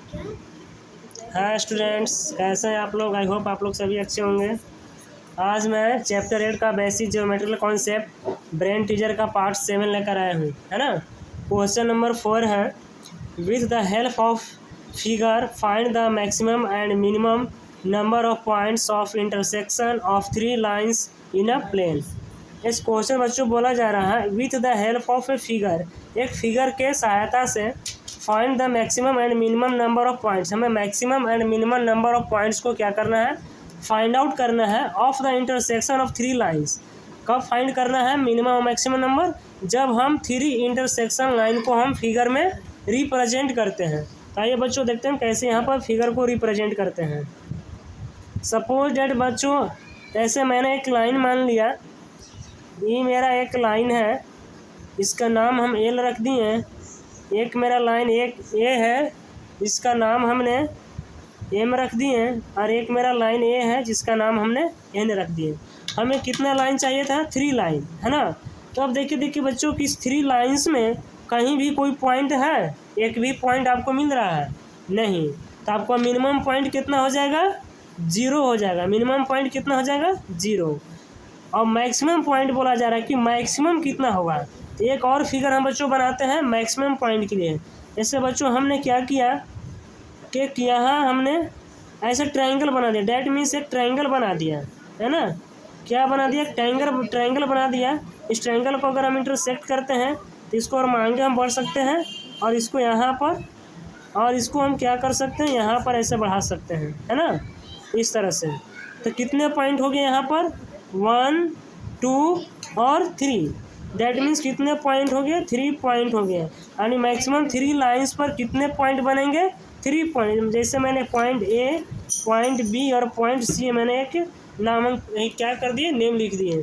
हाँ स्टूडेंट्स, कैसे हैं आप लोग। आई होप आप लोग सभी अच्छे होंगे। आज मैं चैप्टर 8 का basic geometrical concept brain teacher का पार्ट 7 लेकर आया हूँ, है ना। क्वेश्चन नंबर 4 है, with the help of figure find the maximum and minimum number of points of intersection of 3 lines in a plane. इस क्वेश्चन बच्चों बोला जा रहा है with the help of a figure, एक फिगर के सहायता से find the maximum and minimum number of points. हमें maximum and minimum number of points को क्या करना है, फाइंड आउट करना है of the intersection of 3 lines. कब फाइंड करना है मिनिमम और मैक्सिमम नंबर, जब हम 3 इंटरसेक्शन लाइन को हम फिगर में रिप्रेजेंट करते हैं। तो आइए बच्चों देखते हैं कैसे यहाँ पर फिगर को रिप्रेजेंट करते हैं। सपोज डेट बच्चों, ऐसे मैंने एक लाइन मान लिया, ये मेरा एक लाइन है, इसका नाम हम एल रख दिए। एक मेरा लाइन एक ए है, इसका नाम हमने एम रख दिए, और एक मेरा लाइन ए है जिसका नाम हमने एन रख दिए। हमें कितना लाइन चाहिए था, 3 लाइन, है ना। तो अब देखिए बच्चों कि इस 3 लाइन्स में कहीं भी कोई पॉइंट है, एक भी पॉइंट आपको मिल रहा है नहीं, तो आपका मिनिमम पॉइंट कितना हो जाएगा, 0 हो जाएगा। मिनिमम पॉइंट कितना हो जाएगा, 0। और मैक्सिमम पॉइंट बोला जा रहा है कि मैक्सिमम कितना होगा। तो एक और फिगर हम बच्चों बनाते हैं मैक्सिमम पॉइंट के लिए। जैसे बच्चों हमने क्या किया कि यहाँ हमने ऐसे ट्रायंगल बना दिया, डैट मीन्स एक ट्रायंगल बना दिया, है ना। क्या बना दिया, ट्रायंगल बना दिया। इस ट्रायंगल को अगर हम इंटरसेक्ट करते हैं तो इसको और आगे हम बढ़ सकते हैं, और इसको यहाँ पर, और इसको हम क्या कर सकते हैं, यहाँ पर ऐसे बढ़ा सकते हैं, है ना, इस तरह से। तो कितने पॉइंट हो गए यहाँ पर, 1, 2 और 3। दैट मीन्स कितने पॉइंट हो गए, 3 पॉइंट हो गए। यानी मैक्सिमम 3 लाइंस पर कितने पॉइंट बनेंगे, 3 पॉइंट। जैसे मैंने पॉइंट ए, पॉइंट बी और पॉइंट सी मैंने एक नाम क्या कर दिए, नेम लिख दिए।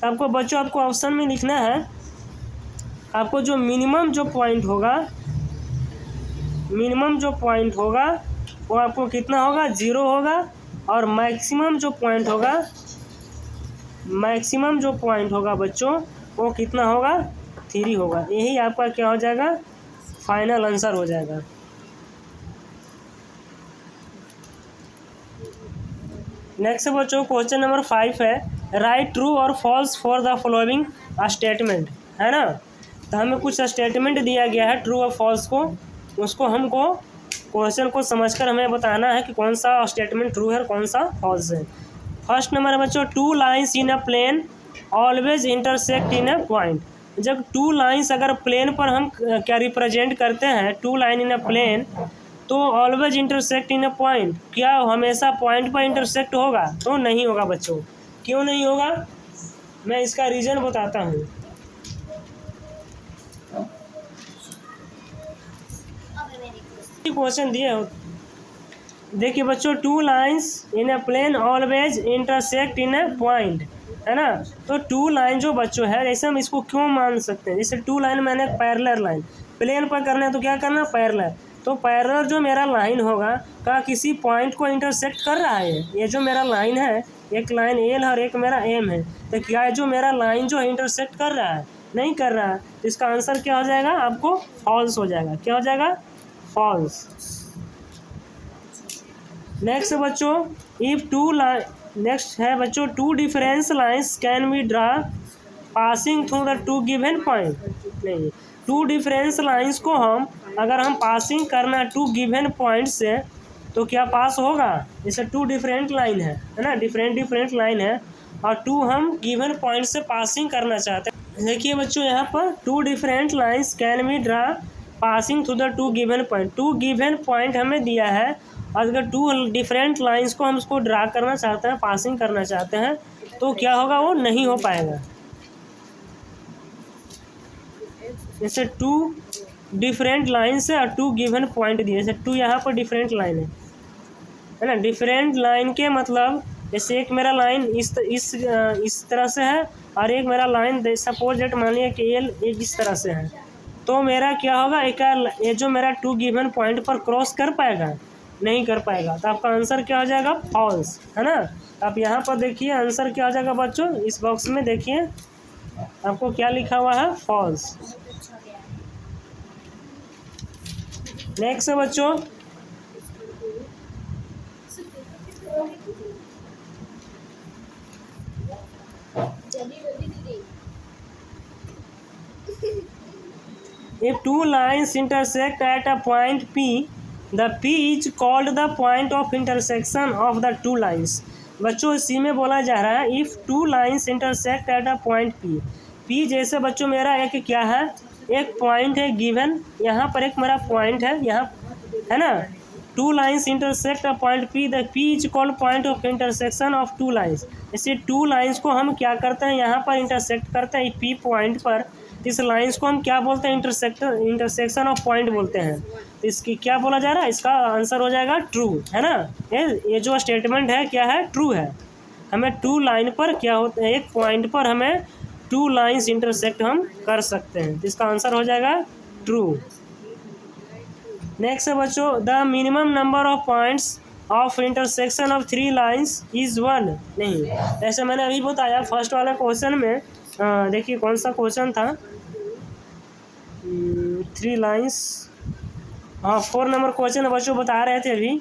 आपको बच्चों, आपको ऑप्शन में लिखना है, आपको जो मिनिमम जो पॉइंट होगा, मिनिमम जो पॉइंट होगा वो आपको कितना होगा, 0 होगा। और मैक्सिमम जो पॉइंट होगा, मैक्सिमम जो पॉइंट होगा बच्चों वो कितना होगा, 3 होगा। यही आपका क्या हो जाएगा, फाइनल आंसर हो जाएगा। नेक्स्ट बच्चों क्वेश्चन नंबर 5 है, राइट ट्रू और false for the following statement, है ना। तो हमें कुछ स्टेटमेंट दिया गया है ट्रू और फॉल्स को, उसको हमको क्वेश्चन को समझकर हमें बताना है कि कौन सा स्टेटमेंट ट्रू है और कौन सा फॉल्स है। फर्स्ट नंबर है बच्चों, 2 lines in a plane always intersect in a point. जब 2 लाइन्स अगर प्लेन पर हम क्या रिप्रेजेंट करते हैं, 2 लाइन इन अ प्लेन, तो always intersect in a point, क्या हमेशा पॉइंट पर इंटरसेक्ट होगा, तो नहीं होगा बच्चों। क्यों नहीं होगा, मैं इसका रीज़न बताता हूँ। क्वेश्चन दिए हो, देखिए बच्चों, 2 lines in a plane always intersect in a point, है ना। तो 2 लाइन जो बच्चों है, जैसे हम इसको क्यों मान सकते हैं, जैसे 2 लाइन मैंने पैरेलल लाइन, प्लेन पर करना है तो क्या करना, पैरेलल। तो पैरेलल जो मेरा लाइन होगा का किसी पॉइंट को इंटरसेक्ट कर रहा है। ये जो मेरा लाइन है, एक लाइन एल और एक मेरा एम है, तो क्या है जो मेरा लाइन जो इंटरसेक्ट कर रहा है, नहीं कर रहा है। तो इसका आंसर क्या हो जाएगा, आपको फॉल्स हो जाएगा। क्या हो जाएगा, फॉल्स। नेक्स्ट बच्चों, इफ 2 लाइन, नेक्स्ट है बच्चों, 2 difference lines can be draw passing through the 2 given point. नहीं, 2 डिफरेंस लाइन्स को हम अगर हम पासिंग करना 2 गिवन पॉइंट से, तो क्या पास होगा। जैसे 2 डिफरेंट लाइन है ना, डिफरेंट लाइन है, और 2 हम गिवन पॉइंट से पासिंग करना चाहते हैं। देखिए बच्चों, यहाँ पर 2 different lines can be draw passing through the 2 given point. 2 given point हमें दिया है, और अगर 2 डिफरेंट लाइंस को हम उसको ड्रा करना चाहते हैं, पासिंग करना चाहते हैं, तो क्या होगा, वो नहीं हो पाएगा। जैसे 2 डिफरेंट लाइन से और 2 गिवन पॉइंट दिए, जैसे 2 यहाँ पर डिफरेंट लाइन है ना। डिफरेंट लाइन के मतलब, जैसे एक मेरा लाइन इस तरह से है, और एक मेरा लाइन सपोज डेट मान लिया कि एल इस तरह से है, तो मेरा क्या होगा, एक ये जो मेरा 2 गिवन पॉइंट पर क्रॉस कर पाएगा, नहीं कर पाएगा। तो आपका आंसर क्या हो जाएगा, फॉल्स, है ना। आप यहाँ पर देखिए आंसर क्या हो जाएगा बच्चों, इस बॉक्स में देखिए आपको क्या लिखा हुआ है, फॉल्स। नेक्स्ट है बच्चों, If two lines intersect at a point P, the P is called the point of intersection of the two lines. बच्चों इसी में बोला जा रहा है if two lines intersect at a point P. P जैसे बच्चों मेरा एक क्या है, एक पॉइंट है गिवन, यहाँ पर एक मेरा पॉइंट है यहाँ, है ना. Two lines intersect a point P, the P is called point of intersection of two lines. इसे टू लाइन्स को हम क्या करते हैं, यहाँ पर इंटरसेक्ट करते हैं P पॉइंट पर. इस लाइन्स को हम क्या बोलते हैं, इंटरसेक्शन ऑफ पॉइंट बोलते हैं. तो इसकी क्या बोला जा रहा है, इसका आंसर हो जाएगा ट्रू, है ना. ये जो स्टेटमेंट है क्या है, ट्रू है. हमें टू लाइन पर क्या होता है, एक पॉइंट पर हमें टू लाइन्स इंटरसेक्ट हम कर सकते हैं. तो इसका आंसर हो जाएगा ट्रू. नेक्स्ट है बच्चों, the minimum number of points of intersection of three lines is one. नहीं, ऐसे मैंने अभी बताया फर्स्ट वाले क्वेश्चन में. देखिए कौन सा क्वेश्चन था, थ्री लाइन्स, हाँ 4 नंबर क्वेश्चन बच्चों बता रहे थे अभी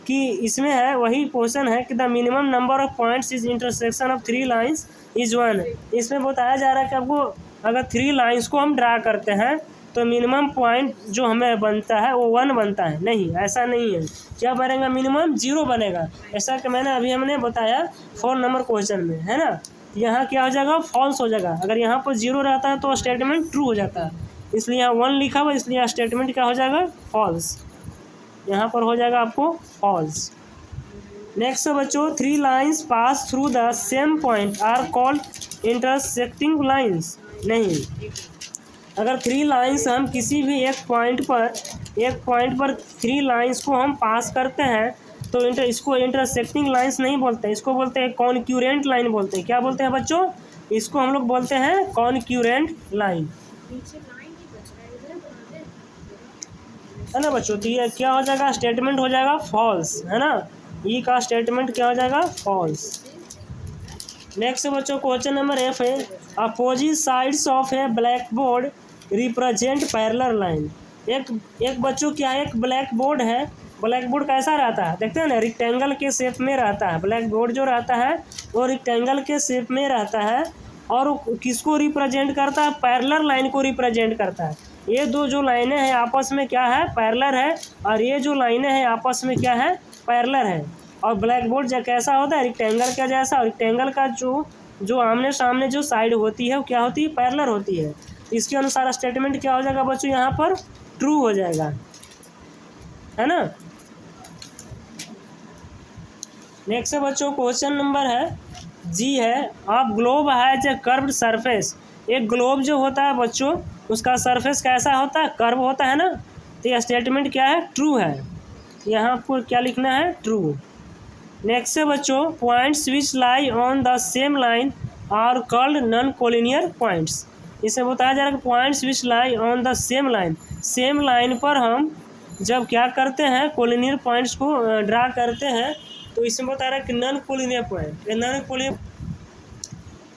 कि इसमें है, वही क्वेश्चन है कि the minimum number of points is intersection of three lines is one. इसमें बताया जा रहा है कि आपको अगर थ्री लाइन्स को हम ड्रा करते हैं तो मिनिमम पॉइंट जो हमें बनता है वो 1 बनता है. नहीं, ऐसा नहीं है. क्या बनेगा, मिनिमम 0 बनेगा. ऐसा कि मैंने अभी हमने बताया 4 नंबर क्वेश्चन में, है ना. यहाँ क्या हो जाएगा, फॉल्स हो जाएगा. अगर यहाँ पर 0 रहता है तो स्टेटमेंट ट्रू हो जाता है, इसलिए यहाँ 1 लिखा हुआ, इसलिए यहाँ स्टेटमेंट क्या हो जाएगा, फॉल्स. यहाँ पर हो जाएगा आपको फॉल्स. नेक्स्ट बच्चों, three lines pass through the same point are called intersecting lines. नहीं, अगर थ्री लाइन्स हम किसी भी एक पॉइंट पर थ्री लाइन्स को हम पास करते हैं तो इसको इंटरसेक्टिंग लाइन्स नहीं बोलते, इसको बोलते हैं कॉन्क्यूरेंट लाइन बोलते हैं. क्या बोलते हैं बच्चों, इसको हम लोग बोलते हैं कॉन्क्यूरेंट लाइन, है ना बच्चों. तो ये क्या हो जाएगा, स्टेटमेंट हो जाएगा फॉल्स, है ना. ई का स्टेटमेंट क्या हो जाएगा, फॉल्स. नेक्स्ट बच्चों क्वेश्चन नंबर F है, opposite sides of A black board represent parallel line. एक बच्चों क्या है, एक ब्लैक बोर्ड है. ब्लैक बोर्ड कैसा रहता है, देखते हैं ना, रेक्टेंगल के शेप में रहता है. ब्लैक बोर्ड जो रहता है वो रेक्टेंगल के शेप में रहता है और किसको रिप्रेजेंट करता है, पैरेलल लाइन को रिप्रेजेंट करता है. ये दो जो लाइनें हैं आपस में क्या है, पैरेलल है, और ये जो लाइनें हैं आपस में क्या है, पैरेलल है. और ब्लैक बोर्ड कैसा होता है, रेक्टेंगल का जैसा. और रेक्टेंगल का जो आमने सामने जो साइड होती है वो क्या होती है, पैरेलल होती है. इसके अनुसार स्टेटमेंट क्या हो जाएगा बच्चों, यहाँ पर ट्रू हो जाएगा, है ना. नेक्स्ट बच्चों क्वेश्चन नंबर है जी है, आप globe has a curved surface. एक ग्लोब जो होता है बच्चों उसका सरफेस कैसा होता है, कर्व होता है ना. तो यह स्टेटमेंट क्या है, ट्रू है. यहाँ आपको क्या लिखना है, ट्रू. नेक्स्ट है बच्चों, points which lie on the same line are called non collinear points. इसे बताया जा रहा है कि points which lie on the same line, same line पर हम जब क्या करते हैं, कोलिनियर पॉइंट्स को ड्रा करते हैं, तो इसमें बता रहा है कि non collinear point. Non collinear,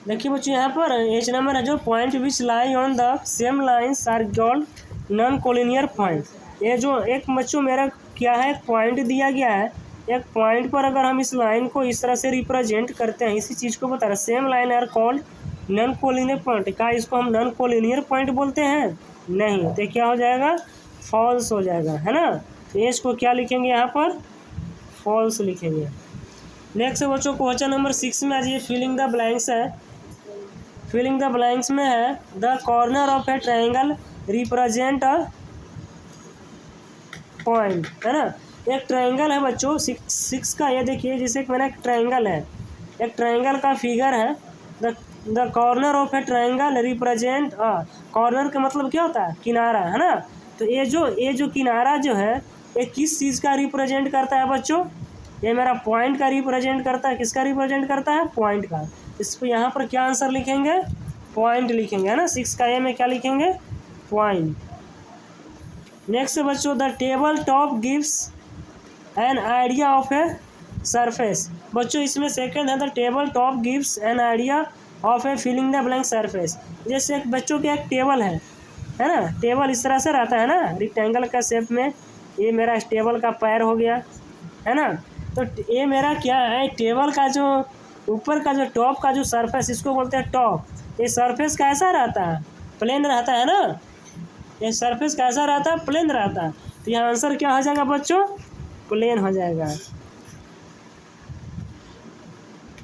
देखिए बच्चों यहाँ पर एच नंबर है जो, point which lie on the same lines are called non collinear point. ये जो एक बच्चों मेरा क्या है, एक पॉइंट दिया गया है, एक पॉइंट पर अगर हम इस लाइन को इस तरह से रिप्रेजेंट करते हैं, इसी चीज़ को बता रहा है, same line are called non collinear point. क्या इसको हम नॉन कोलिनियर पॉइंट बोलते हैं, नहीं. तो क्या हो जाएगा, फॉल्स हो जाएगा, है ना. तो इसको क्या लिखेंगे यहाँ पर, फॉल्स लिखेंगे. नेक्स्ट बच्चों क्वेश्चन नंबर 6 में आज ये फिलिंग द ब्लैंक्स है. फिलिंग द ब्लैंक्स में है, the corner of A triangle represent a point, है ना. एक ट्रायंगल है बच्चों 6 का. ये देखिए जैसे कि मैंने एक ट्रायंगल है, एक ट्रायंगल का फिगर है. The corner of A triangle represent a, corner का मतलब क्या होता है, किनारा, है ना. तो ये जो किनारा जो है ये किस चीज़ का रिप्रेजेंट करता है बच्चों, ये मेरा पॉइंट का रिप्रेजेंट करता है. किसका रिप्रेजेंट करता है, पॉइंट का. इस पर यहाँ पर क्या आंसर लिखेंगे, पॉइंट लिखेंगे, है ना. 6 का ए में क्या लिखेंगे, पॉइंट. नेक्स्ट बच्चों, the table top gives an idea of a surface. बच्चों इसमें सेकंड है, the table top gives an idea of a filling the blank surface. जैसे एक बच्चों के एक टेबल है ना. टेबल इस तरह से रहता है ना, रेक्टेंगल का शेप में. ये मेरा टेबल का पैर हो गया, है ना. तो ये मेरा क्या है, टेबल का जो ऊपर का जो टॉप का जो सरफेस, इसको बोलते हैं टॉप। ये सरफेस कैसा रहता है, प्लेन रहता है ना। ये सरफेस कैसा रहता है, प्लेन रहता है। तो यहाँ आंसर क्या हो जाएगा बच्चों, प्लेन हो जाएगा।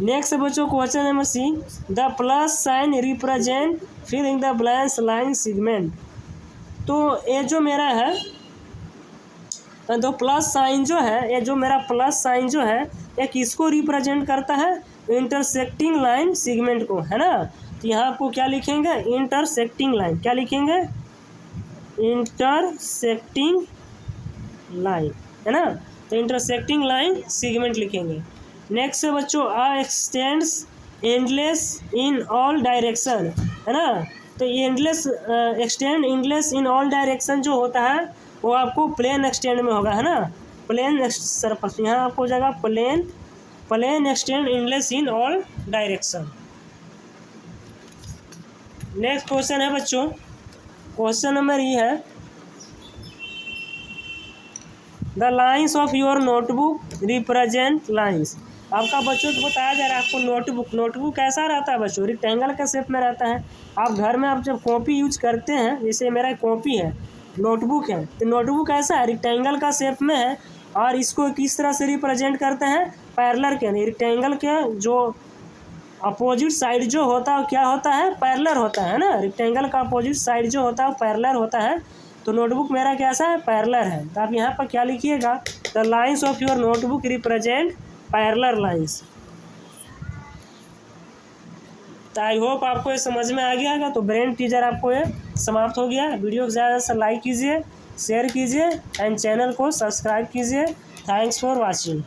नेक्स्ट बच्चों question number C, the plus sign represent fill in the blanks line segment. तो ये जो मेरा है, तो प्लस साइन जो है, ये जो मेरा प्लस साइन जो है, ये किसको रिप्रेजेंट करता है, इंटरसेक्टिंग लाइन सेगमेंट को, है ना। तो यहाँ आपको क्या लिखेंगे, इंटरसेक्टिंग लाइन, क्या लिखेंगे, इंटरसेक्टिंग लाइन, है ना। तो इंटरसेक्टिंग लाइन सेगमेंट लिखेंगे। नेक्स्ट है बच्चों, x tends endless in all direction, है ना। तो endless extend endless in all direction जो होता है वो आपको प्लेन एक्सटेंड में होगा, है ना। प्लेन सरफेस, यहाँ आपको हो जाएगा plane extend endless in all direction. Next question है बच्चों, क्वेश्चन नंबर ये है, the lines of your notebook represent lines. आपका बच्चों को बताया जा रहा है आपको नोटबुक कैसा रहता है बच्चों, रेक्टेंगल के शेप में रहता है। आप घर में आप जब कॉपी यूज करते हैं, जैसे मेरा कॉपी है, नोटबुक है, तो नोटबुक ऐसा है, रेक्टेंगल का शेप में है। और इसको किस तरह से रिप्रेजेंट करते हैं, पैरेलल के, रेक्टेंगल के जो अपोजिट साइड जो होता है क्या होता है, पैरेलल होता है ना। रेक्टेंगल का अपोजिट साइड जो होता है पैरेलल होता है। तो नोटबुक मेरा कैसा है, पैरेलल है। तो आप यहाँ पर क्या लिखिएगा, the lines of your notebook represent parallel lines. तो आई होप आपको ये समझ में आ गया होगा। तो ब्रेन टीजर आपको ये समाप्त हो गया। वीडियो को ज़्यादा से लाइक कीजिए, शेयर कीजिए एंड चैनल को सब्सक्राइब कीजिए। Thanks for watching.